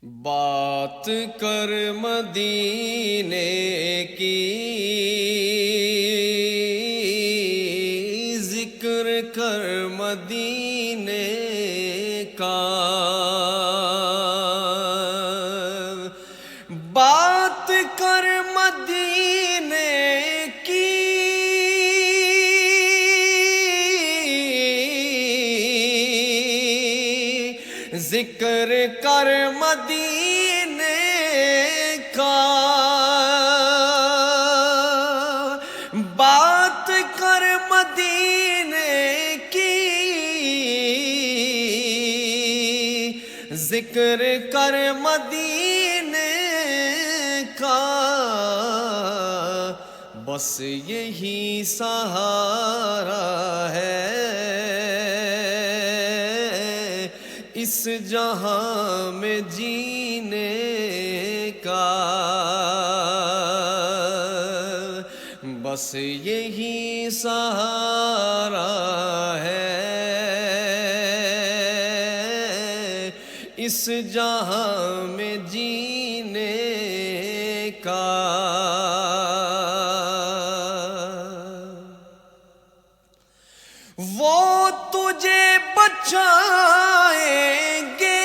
بات کر مدینے کی، ذکر کر مدینے کا، بات کر مدینے کی، ذکر کر مدینے کا، بات کر مدینے کی، ذکر کر مدینے کا، بس یہی سہارا ہے اس جہاں میں جینے کا، بس یہی سہارا ہے اس جہاں میں جینے کا۔ وہ تجھے بچائیں گے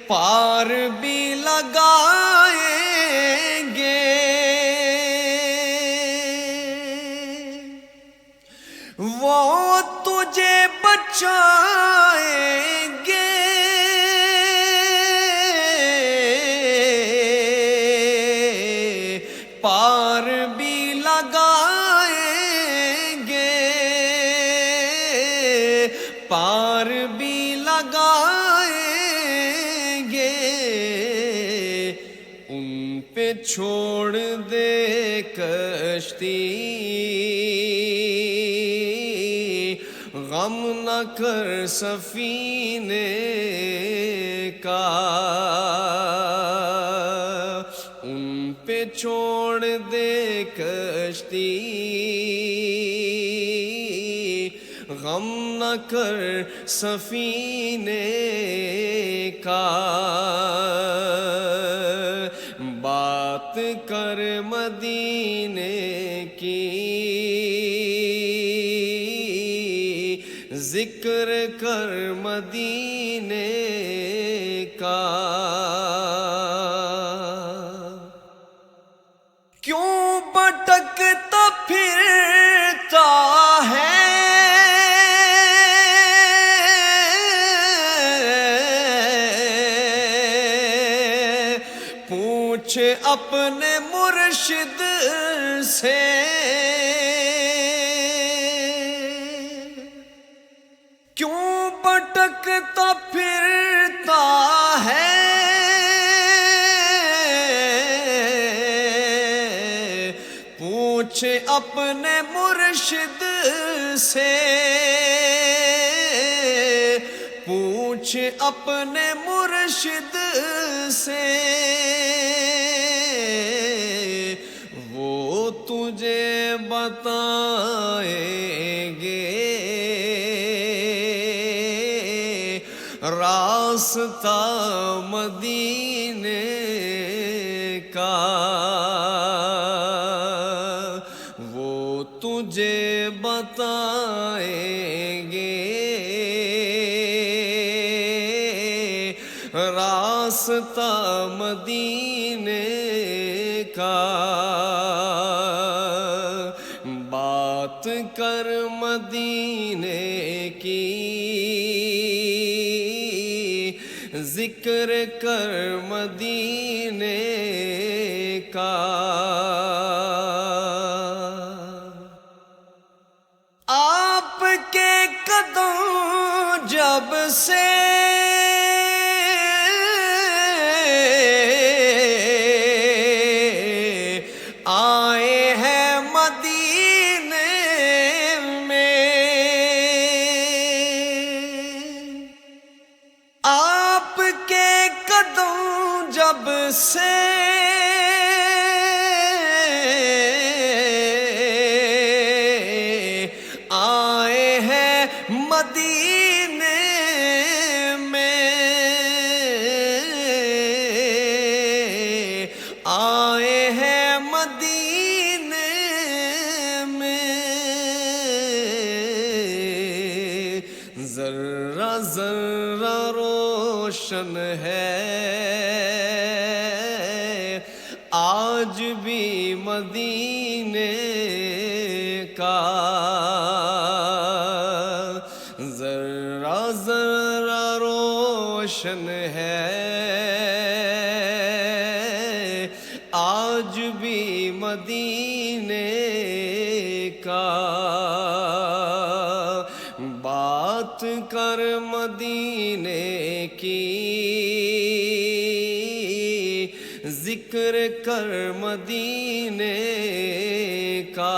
پار بھی لگائیں گے، وہ تجھے بچائیں گے پار بھی لگائیں گے، پار بھی لگائیں گے، ان پہ چھوڑ دے کشتی، غم نہ کر سفینے کا، ان پہ چھوڑ دے کشتی، غم نہ کر سفینے کا، بات کر مدینے کی، ذکر کر مدینے کا۔ کیوں بھٹکتا پھرتا ہے پوچھ اپنے مرشد سے، کیوں بھٹکتا پھرتا ہے پوچھ اپنے مرشد سے، پوچھ اپنے مرشد سے، وہ تجھے بتائیں گے راستہ مدینے کا، وہ تجھے بتائیں گے راستہ مدینے کا، بات کر مدینے کی، ذکر کر مدینے کا۔ آپ کے قدم جب سے آئے ہیں مدینے میں، آپ کے قدم جب سے آئے ہیں مدینے میں آئے ہیں مدینے میں ذرہ ذرہ روشن ہے آج بھی مدینے کا ذرہ ذرہ روشن ہے آج بھی مدینے کا بات کر مدینے کی ذکر کر مدینے کا